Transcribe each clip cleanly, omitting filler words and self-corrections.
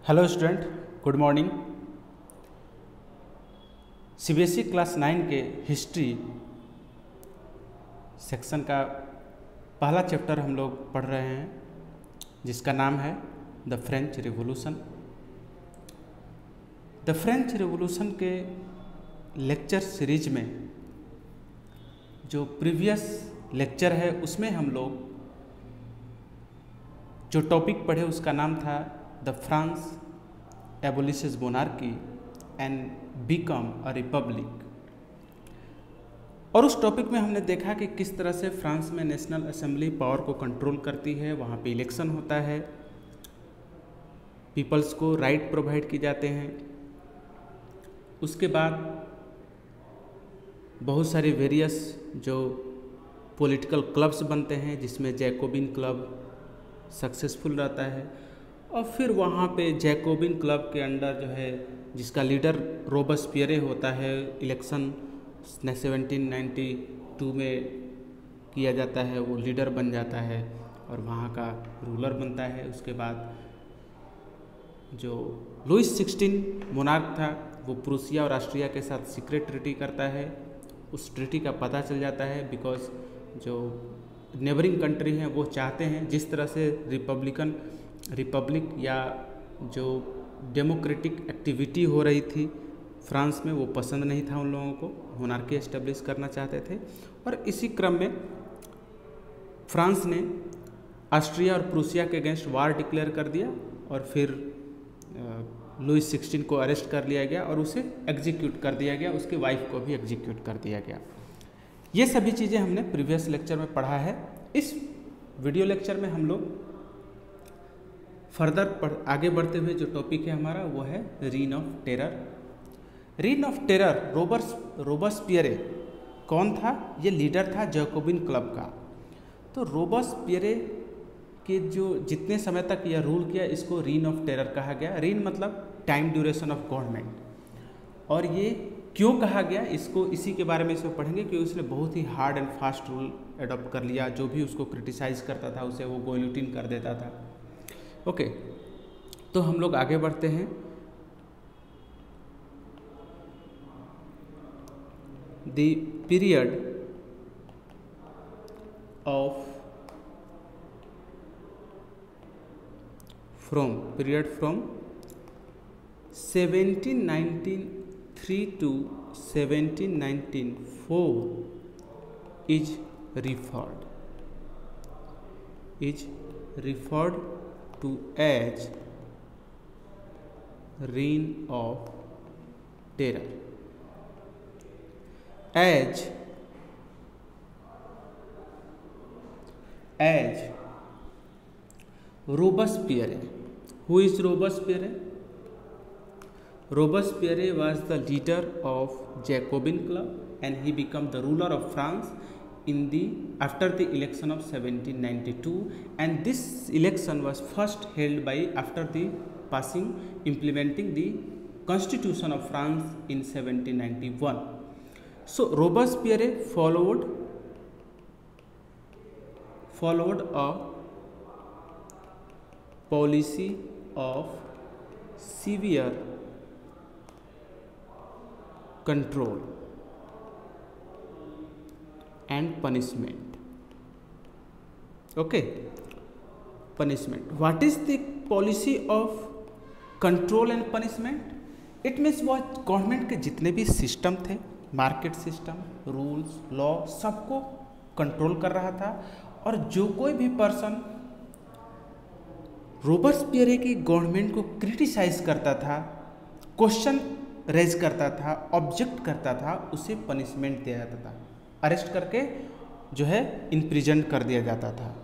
Hello student, good morning. CBSE class 9 के history section का पहला चैप्टर हम लोग पढ़ रहे हैं, जिसका नाम है the French revolution. The French revolution के लेक्चर सीरीज में जो प्रीवियस लेक्चर है उसमें हम लोग जो टॉपिक पढ़े उसका नाम था the France abolishes monarchy and become a republic. और उस टॉपिक में हमने देखा कि किस तरह से फ्रांस में नेशनल असेंबली पावर को कंट्रोल करती है, वहाँ पे इलेक्शन होता है, पीपल्स को राइट प्रोवाइड किए जाते हैं। उसके बाद बहुत सारे वेरियस जो पॉलिटिकल क्लब्स बनते हैं, जिसमें जैकोबिन क्लब सक्सेसफुल रहता है। और फिर वहाँ पे जैकोबिन क्लब के अंडर जो है जिसका लीडर रोबेस्पियरे होता है, इलेक्शन 1792 में किया जाता है, वो लीडर बन जाता है और वहाँ का रूलर बनता है। उसके बाद जो लुइस 16 मोनार्क था, वो प्रूसिया और ऑस्ट्रिया के साथ सीक्रेट ट्रीटी करता है। उस ट्रीटी का पता चल जाता है बिकॉज जो नेबरिंग कंट्री हैं वो चाहते हैं, जिस तरह से रिपब्लिक या जो डेमोक्रेटिक एक्टिविटी हो रही थी फ्रांस में, वो पसंद नहीं था उन लोगों को, मोनार्की एस्टेब्लिश करना चाहते थे। और इसी क्रम में फ्रांस ने ऑस्ट्रिया और प्रूसिया के अगेंस्ट वार डिक्लेयर कर दिया और फिर लुइस 16 को अरेस्ट कर लिया गया और उसे एग्जीक्यूट कर दिया गया, उसकी वाइफ को भी एग्जीक्यूट कर दिया गया। ये सभी चीज़ें हमने प्रीवियस लेक्चर में पढ़ा है। इस वीडियो लेक्चर में हम लोग फर्दर आगे बढ़ते हुए जो टॉपिक है हमारा वो है reign of terror. Reign of terror Robespierre कौन था? ये लीडर था जैकोबिन क्लब का। तो रोबेस्पियरे के जो जितने समय तक यह रूल किया, इसको रीन ऑफ टेरर कहा गया। रीन मतलब टाइम ड्यूरेशन ऑफ गवर्नमेंट। और ये क्यों कहा गया, इसको इसी के बारे में इसमें पढ़ेंगे, क्योंकि उसने बहुत ही hard and fast rule adopt कर लिया। जो भी उसको क्रिटिसाइज करता था उसे वो गोल्यूटिन कर देता था। ओके, तो हम लोग आगे बढ़ते हैं। The period of from 1793 to 1794 is referred to as reign of terror. As Robespierre. Who is Robespierre? Robespierre was the leader of Jacobin Club and he became the ruler of France after the election of 1792, and this election was first held after the implementing the Constitution of France in 1791. So Robespierre followed a policy of severe control and punishment. Okay, punishment. What is the policy of control and punishment? It means वो government के जितने भी system थे, market system, rules, law, सबको control कर रहा था। और जो कोई भी पर्सन रोबेस्पियरे की गवर्नमेंट को क्रिटिसाइज करता था, क्वेश्चन रेज करता था, ऑब्जेक्ट करता था, उसे पनिशमेंट दिया जाता था, अरेस्ट करके जो है इनप्रिजन कर दिया जाता था।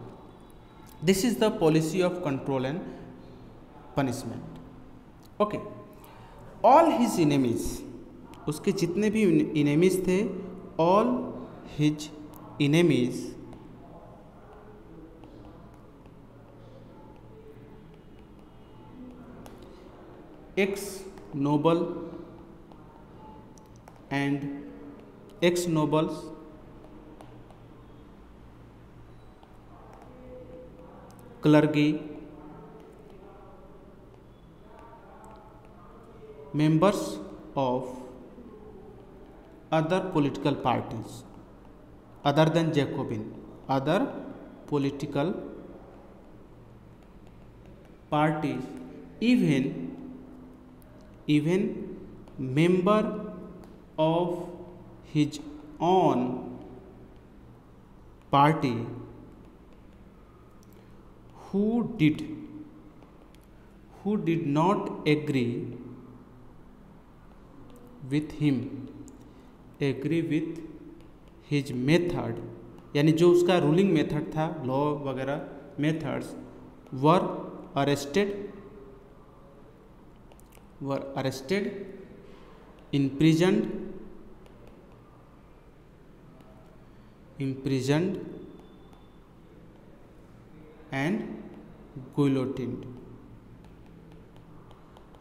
This is the policy of control and punishment. Okay, all his enemies, उसके जितने भी इनेमीज थे, all his enemies ex noble and ex nobles, clergy, members of other political parties other than Jacobin, other political parties, even member of his own party who did not agree with his method, यानी जो उसका ruling method था, law वगैरह methods, were arrested imprisoned and guillotined.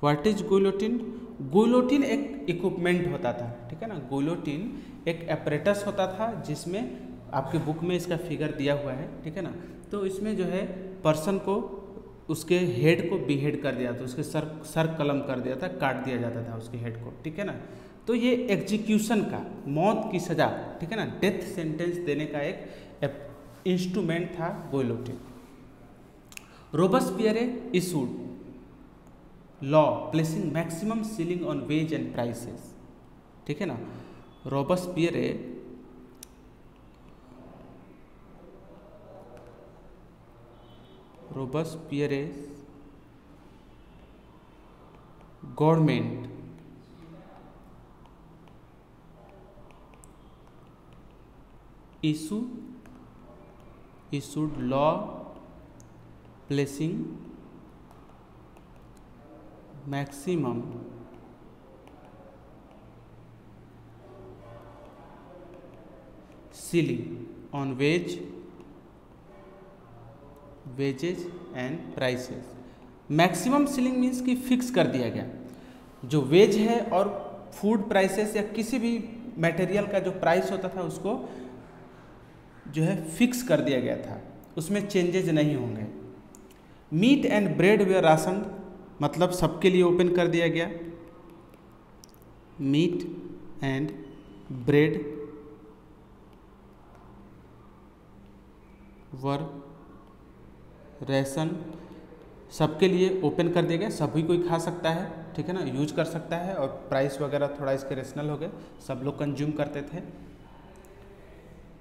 What is guillotine? Guillotine एक equipment होता था, ठीक है ना। गुइलोटिन एक एपरेटस होता था जिसमें आपके बुक में इसका फिगर दिया हुआ है, ठीक है ना। तो इसमें जो है पर्सन को उसके हेड को बीहेड कर दिया था, उसके सर कलम कर दिया था, काट दिया जाता था उसके हेड को, ठीक है ना। तो ये एग्जीक्यूशन का, मौत की सजा, ठीक है ना, डेथ सेंटेंस देने का एक इंस्ट्रूमेंट था guillotine. Robespierre issued law placing maximum ceiling on wage and prices, ठीक है ना। Robespierre government issued law placing maximum ceiling on wages and prices। Maximum ceiling means कि फिक्स कर दिया गया, जो वेज है और फूड प्राइसेस या किसी भी मटेरियल का जो प्राइस होता था उसको जो है फिक्स कर दिया गया था, उसमें चेंजेज नहीं होंगे। Meat and bread were ration, मतलब सबके लिए ओपन कर दिया गया। Meat and bread were ration, सबके लिए ओपन कर दिया गया, सभी कोई खा सकता है, ठीक है ना, यूज कर सकता है, और प्राइस वगैरह थोड़ा इसके रेशनल हो गए, सब लोग कंज्यूम करते थे।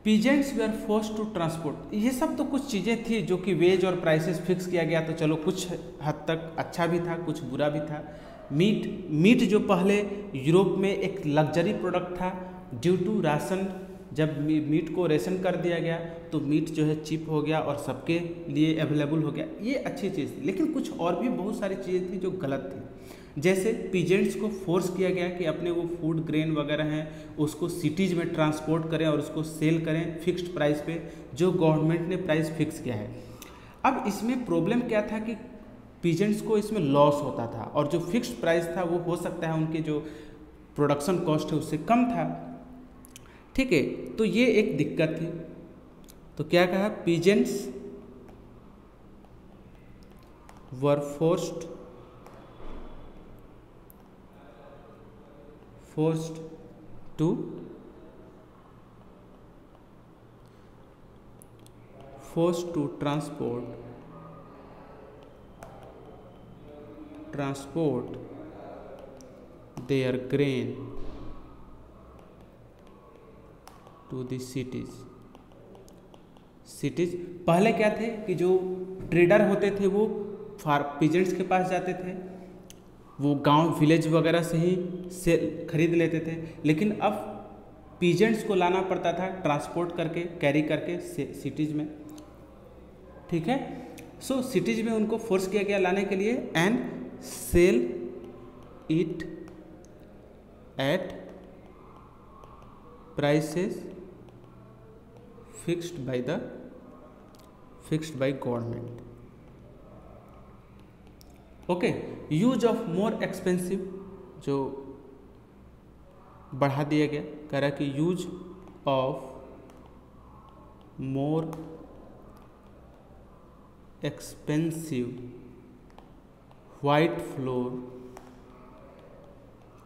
Peasants were forced to transport, ये सब तो कुछ चीज़ें थी जो कि वेज और प्राइसेस फिक्स किया गया, तो चलो कुछ हद तक अच्छा भी था, कुछ बुरा भी था। मीट जो पहले यूरोप में एक लग्जरी प्रोडक्ट था, ड्यू टू राशन, जब मीट को रेशन कर दिया गया तो मीट जो है चीप हो गया और सबके लिए अवेलेबल हो गया, ये अच्छी चीज़ थी। लेकिन कुछ और भी बहुत सारी चीज़ें थी जो गलत थी, जैसे पीजेंट्स को फोर्स किया गया कि अपने वो फूड ग्रेन वगैरह हैं उसको सिटीज़ में ट्रांसपोर्ट करें और उसको सेल करें फिक्स्ड प्राइस पे, जो गवर्नमेंट ने प्राइस फिक्स किया है। अब इसमें प्रॉब्लम क्या था कि पीजेंट्स को इसमें लॉस होता था, और जो फिक्स्ड प्राइस था वो हो सकता है उनके जो प्रोडक्शन कॉस्ट है उससे कम था, ठीक है। तो ये एक दिक्कत थी। तो क्या कहा, peasants were forced to transport their grain to the cities। पहले क्या थे कि जो ट्रेडर होते थे वो पीजेंट्स के पास जाते थे, वो गांव विलेज वगैरह से ही से खरीद लेते थे, लेकिन अब पीजेंट्स को लाना पड़ता था ट्रांसपोर्ट करके, कैरी करके सिटीज़ में, ठीक है। सो सिटीज़ में उनको फोर्स किया गया लाने के लिए, and sell it at prices fixed by government. Okay, use of more expensive जो बढ़ा दिया गया, कह रहा कि use of more expensive white flour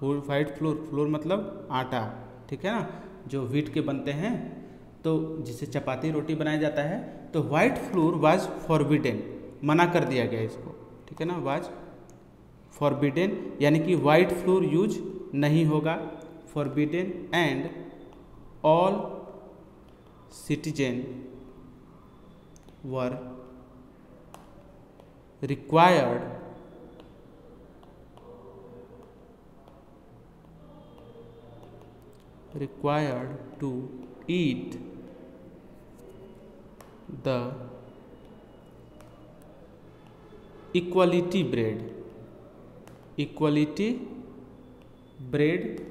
white flour, flour मतलब आटा, ठीक है ना, जो व्हीट के बनते हैं, तो जिससे चपाती रोटी बनाया जाता है। तो वाइट फ्लोर वाज फॉरबिडन, मना कर दिया गया इसको, ठीक है ना, वाज फॉरबिडन, यानी कि वाइट फ्लोर यूज नहीं होगा, forbidden, and all citizen were required to eat the equality bread,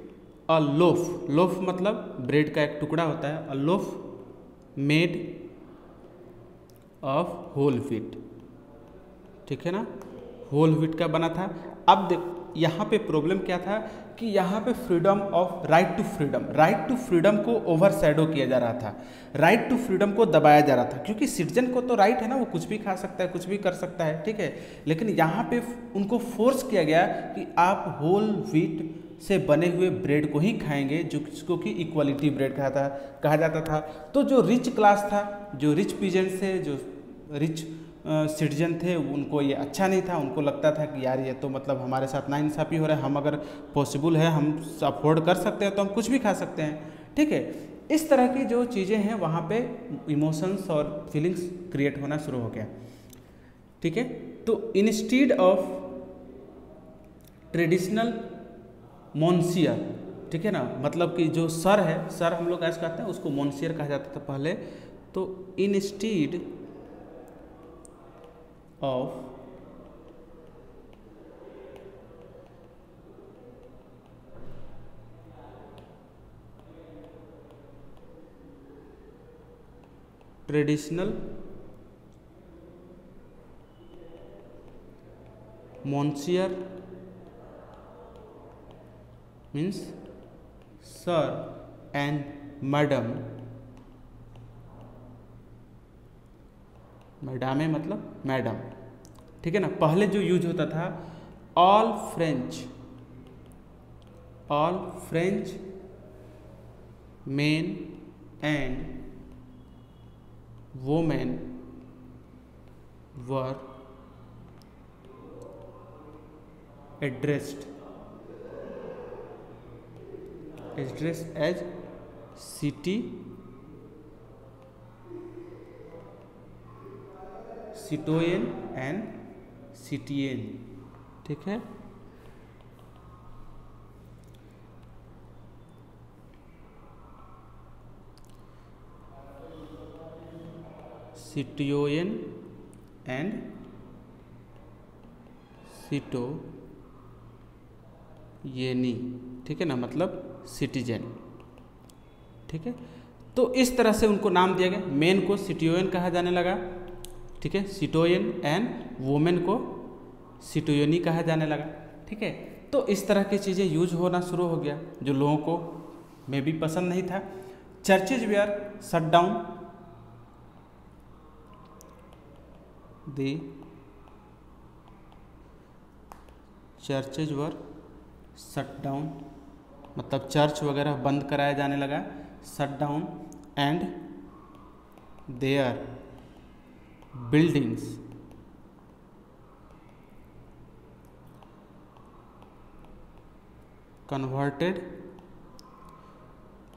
a loaf मतलब ब्रेड का एक टुकड़ा होता है, a loaf made of whole wheat, ठीक है ना, होल व्हीट का बना था। अब देख यहाँ पे प्रॉब्लम क्या था कि यहाँ पे freedom of right to freedom को ओवरशैडो किया जा रहा था, राइट टू फ्रीडम को दबाया जा रहा था, क्योंकि सिटीजन को तो राइट है ना, वो कुछ भी खा सकता है, कुछ भी कर सकता है, ठीक है, लेकिन यहाँ पे उनको फोर्स किया गया कि आप होल व्हीट से बने हुए ब्रेड को ही खाएंगे, जिसको कि इक्वालिटी ब्रेड कहा जाता था। तो जो रिच क्लास था, जो रिच पीजेंट्स थे, जो रिच सिटीजन थे, उनको ये अच्छा नहीं था, उनको लगता था कि यार ये तो मतलब हमारे साथ नाइंसाफ़ी हो रहा है, हम अगर पॉसिबल है, हम अफोर्ड कर सकते हैं तो हम कुछ भी खा सकते हैं, ठीक है। इस तरह की जो चीज़ें हैं वहाँ पे इमोशंस और फीलिंग्स क्रिएट होना शुरू हो गया, ठीक है। तो इंस्टीड ऑफ ट्रेडिशनल मोन्सियर, ठीक है ना, मतलब कि जो सर है, सर हम लोग ऐसे कहते हैं, उसको मोन्सियर कहा जाता था पहले। तो instead of traditional monsieur means sir and madam, मैडामे मतलब मैडम, ठीक है ना। पहले जो यूज होता था all French men and women were addressed as citoyen and citoyenne, ठीक है। सिटियोयन एंड सिटोयेनी, ठीक है ना, मतलब सिटीजन, ठीक है। तो इस तरह से उनको नाम दिया गया। मेन को सिटियोयन कहा जाने लगा, ठीक है, सिटोयन, एंड वोमेन को सिटोयनी कहा जाने लगा, ठीक है। तो इस तरह की चीज़ें यूज होना शुरू हो गया, जो लोगों को में भी पसंद नहीं था। Churches were shut down, churches were shut down मतलब चर्च वगैरह बंद कराया जाने लगा, shut down, and their buildings converted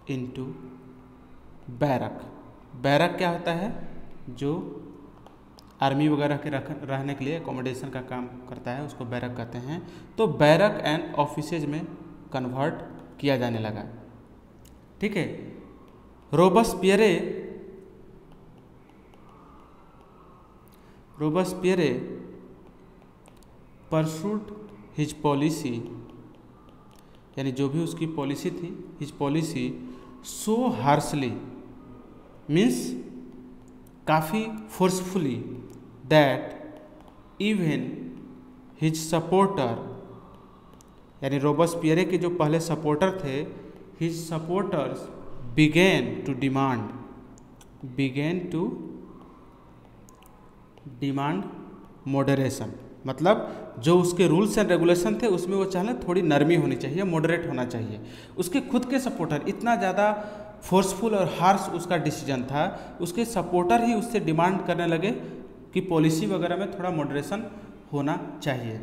into barrack क्या होता है, जो आर्मी वगैरह के रहने के लिए एकोमोडेशन का काम करता है, उसको बैरक कहते हैं। तो बैरक एंड ऑफिसेज में कन्वर्ट किया जाने लगा, ठीक है। रोबस्पियरे परसूड हिज पॉलिसी, यानी जो भी उसकी पॉलिसी थी, his policy so harshly means काफ़ी forcefully, that even his supporter, यानी रोबस्पियरे के जो पहले सपोर्टर थे, his supporters began to demand moderation, मतलब जो उसके रूल्स एंड रेगुलेशन थे उसमें वो चाहे थोड़ी नरमी होनी चाहिए, मॉडरेट होना चाहिए। उसके खुद के सपोर्टर इतना ज़्यादा फोर्सफुल और हार्श उसका डिसीजन था, उसके सपोर्टर ही उससे डिमांड करने लगे कि पॉलिसी वगैरह में थोड़ा मॉडरेशन होना चाहिए।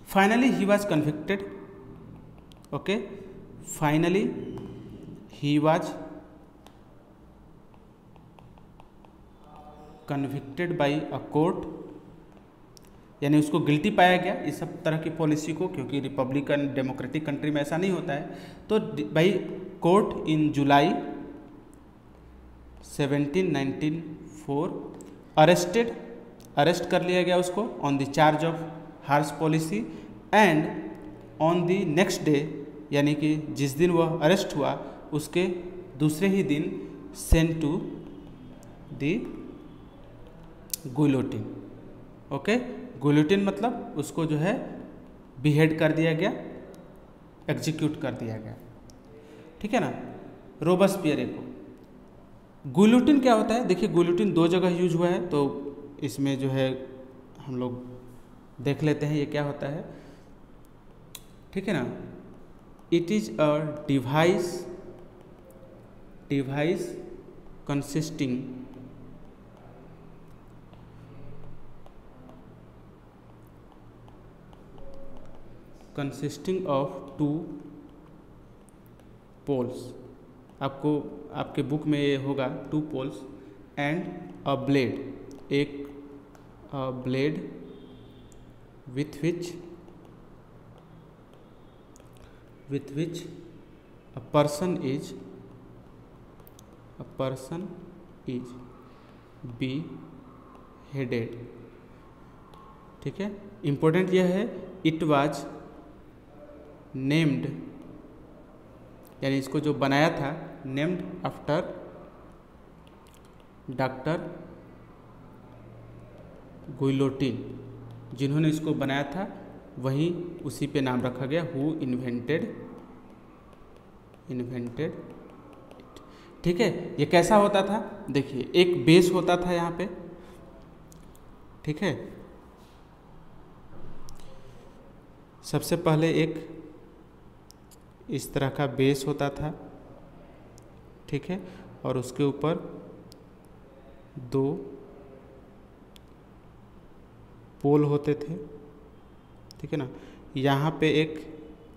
Finally he was convicted, okay, finally he was convicted by a court, यानी उसको गिल्टी पाया गया इस सब तरह की पॉलिसी को, क्योंकि रिपब्लिकन डेमोक्रेटिक कंट्री में ऐसा नहीं होता है। तो by court in July 1794 arrest कर लिया गया उसको on the charge of harsh policy, and on the next day, यानी कि जिस दिन वह अरेस्ट हुआ उसके दूसरे ही दिन सेंट टू द गुइलोटिन, ओके। गुइलोटिन मतलब उसको जो है बिहेड कर दिया गया, एग्जीक्यूट कर दिया गया, ठीक है ना, रोबेस्पियर को। गुइलोटिन क्या होता है, देखिए गुइलोटिन दो जगह यूज हुआ है, तो इसमें जो है हम लोग देख लेते हैं ये क्या होता है, ठीक है ना। It is a device consisting of two poles, आपको आपके बुक में ये होगा two poles and a blade, एक blade with which a person is beheaded, ठीक है। इंपॉर्टेंट यह है इट वाज नेम्ड, यानी इसको जो बनाया था नेम्ड आफ्टर डॉक्टर गुइलोटिन, जिन्होंने इसको बनाया था वही उसी पे नाम रखा गया, हु इन्वेंटेड, ठीक है। ये कैसा होता था, देखिए एक बेस होता था यहाँ पे, ठीक है। सबसे पहले एक इस तरह का बेस होता था, ठीक है, और उसके ऊपर दो पोल होते थे, ठीक है ना। यहाँ पे एक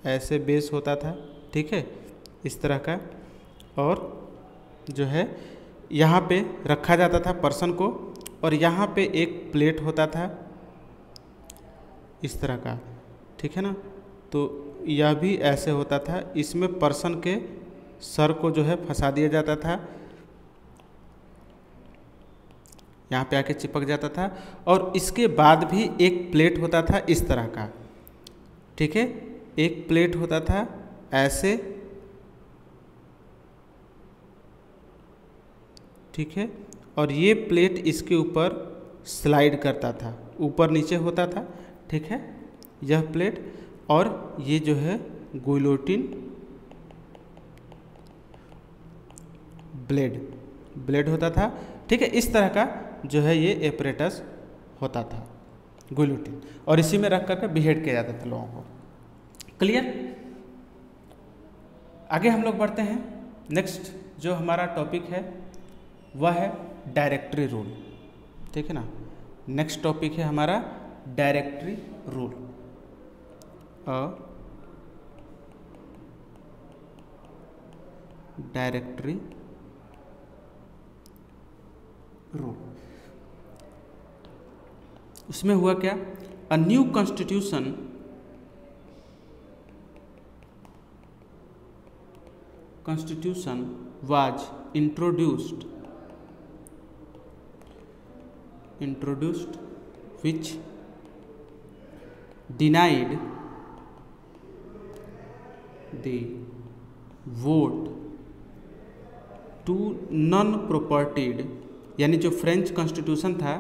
ऐसे बेस होता था, ठीक है, इस तरह का, और जो है यहाँ पे रखा जाता था पर्सन को, और यहाँ पे एक प्लेट होता था इस तरह का, ठीक है ना। तो यह भी ऐसे होता था, इसमें पर्सन के सर को जो है फंसा दिया जाता था, यहाँ पे आके चिपक जाता था, और इसके बाद भी एक प्लेट होता था इस तरह का, ठीक है, एक प्लेट होता था ऐसे, ठीक है, और ये प्लेट इसके ऊपर स्लाइड करता था, ऊपर नीचे होता था, ठीक है, यह प्लेट, और ये जो है गुइलोटिन ब्लेड होता था, ठीक है। इस तरह का जो है ये एपरेटस होता था गुइलोटिन, और इसी में रख करके बिहेड किया जाता था लोगों को। क्लियर। आगे हम लोग बढ़ते हैं। नेक्स्ट जो हमारा टॉपिक है वह है डायरेक्टरी रूल, ठीक है ना। नेक्स्ट टॉपिक है हमारा डायरेक्टरी रूल। डायरेक्टरी रूल, उसमें हुआ क्या, a new constitution was introduced which denied the vote to non propertied, यानी जो फ्रेंच कॉन्स्टिट्यूशन था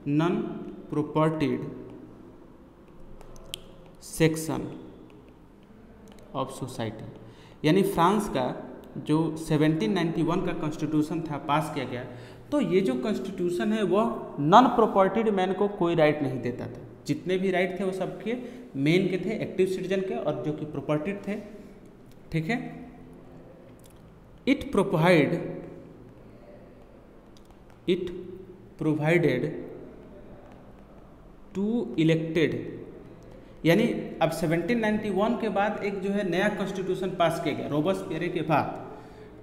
non propertied section of society, यानी फ्रांस का जो 1791 का कॉन्स्टिट्यूशन था पास किया गया, तो ये जो कॉन्स्टिट्यूशन है वह नॉन प्रॉपर्टीड मैन को कोई राइट नहीं देता था, जितने भी राइट थे वो सबके मेन के थे, एक्टिव सिटीजन के, और जो कि प्रॉपर्टी थे। ठीक है। इट प्रोवाइडेड टू इलेक्टेड, यानी अब 1791 के बाद एक जो है नया कॉन्स्टिट्यूशन पास किया गया रोबेस्पियर के बाद,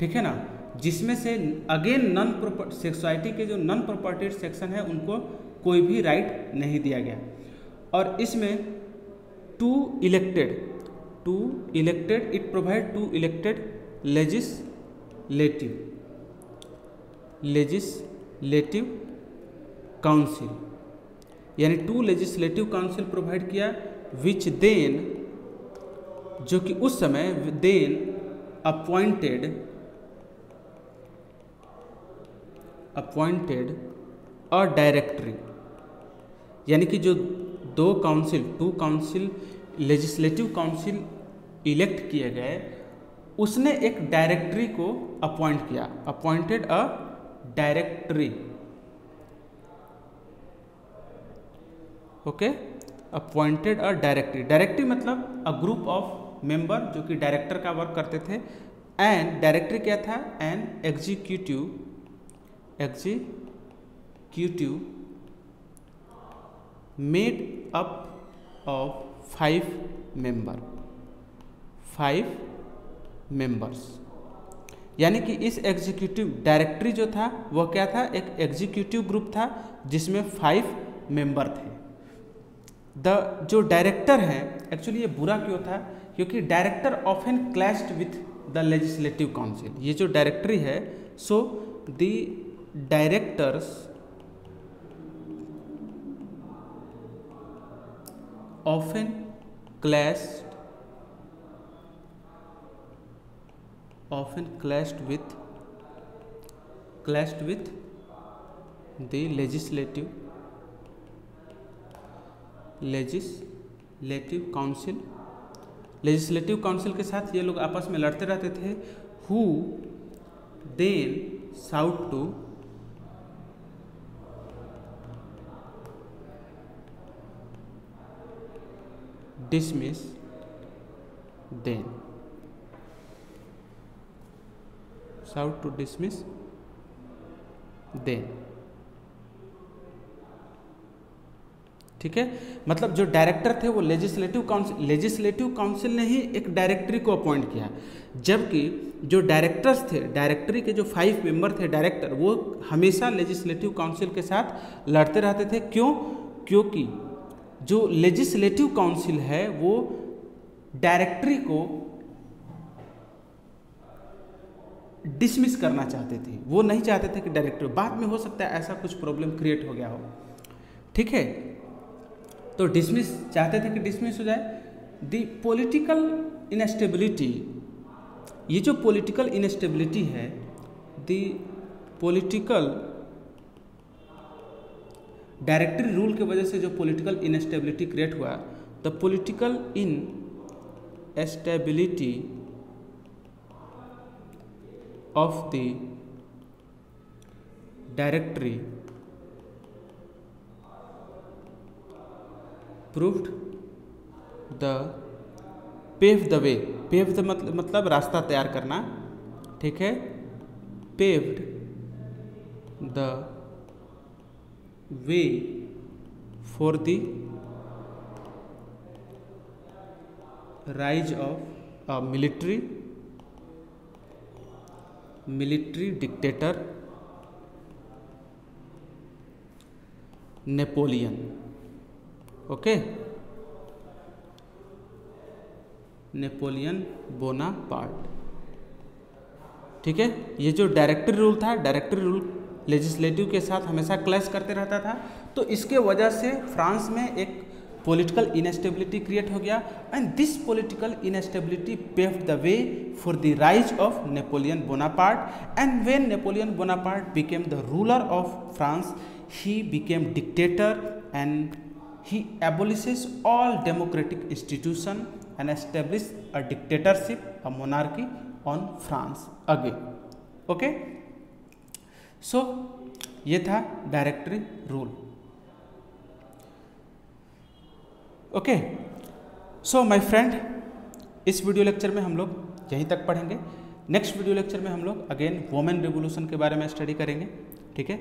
ठीक है ना, जिसमें से अगेन सोसाइटी के जो नॉन प्रॉपर्टी सेक्शन है उनको कोई भी राइट नहीं दिया गया। और इसमें two elected it provide two elected legislative council, यानी टू लेजिस्लेटिव काउंसिल प्रोवाइड किया, विच देन, जो कि उस समय देन अपॉइंटेड अ डायरेक्टरी, यानी कि जो two council legislative council elect किए गए, उसने एक डायरेक्टरी को अपॉइंट किया, appointed a directory. Okay, appointed a directory मतलब अ ग्रुप ऑफ मेंबर जो कि डायरेक्टर का वर्क करते थे। एंड डायरेक्टरी क्या था? An executive made up of 5 members, यानी कि इस एग्जीक्यूटिव डायरेक्टरी जो था वह क्या था? एक एग्जीक्यूटिव ग्रुप था जिसमें 5 मेंबर थे। जो डायरेक्टर है, एक्चुअली ये बुरा क्यों था? क्योंकि director often clashed with the legislative council. ये जो डायरेक्टरी है, so the directors often clashed with the legislative council के साथ ये लोग आपस में लड़ते रहते थे। Who then sought to dismiss them, ठीक है। मतलब जो डायरेक्टर थे वो लेजिस्लेटिव काउंसिल ने ही एक डायरेक्टरी को अपॉइंट किया, जबकि जो डायरेक्टर्स थे, डायरेक्टरी के जो 5 मेंबर थे डायरेक्टर, वो हमेशा लेजिस्लेटिव काउंसिल के साथ लड़ते रहते थे। क्यों? क्योंकि जो लेजिस्लेटिव काउंसिल है वो डायरेक्टरी को डिसमिस करना चाहते थे, वो नहीं चाहते थे कि डायरेक्टरी, बाद में हो सकता है ऐसा कुछ प्रॉब्लम क्रिएट हो गया हो, ठीक है, तो डिसमिस चाहते थे कि डिसमिस हो जाए। द पॉलिटिकल इनस्टेबिलिटी, ये जो पॉलिटिकल इनस्टेबिलिटी है, द पॉलिटिकल डायरेक्टरी रूल के वजह से जो पॉलिटिकल इनस्टेबिलिटी क्रिएट हुआ, the political instability of the directory paved the way, paved मतलब रास्ता तैयार करना, ठीक है, paved the way for the rise of a military dictator Napoleon. Okay, Napoleon Bonaparte, ठीक है। ये जो डायरेक्टरी रूल था, डायरेक्टरी रूल लेजिस्लेटिव के साथ हमेशा क्लैश करते रहता था, तो इसके वजह से फ्रांस में एक पॉलिटिकल इनस्टेबिलिटी क्रिएट हो गया। And this political instability paved the way for the rise of Napoleon Bonaparte. And when Napoleon Bonaparte became the ruler of France, he became dictator and he abolishes all democratic institution and established a dictatorship, a monarchy on France again. Okay, so ये था directory rule. Okay, so my friend, इस video lecture में हम लोग यहीं तक पढ़ेंगे। Next video lecture में हम लोग अगेन वुमेन रिवोल्यूशन के बारे में स्टडी करेंगे। ठीक है।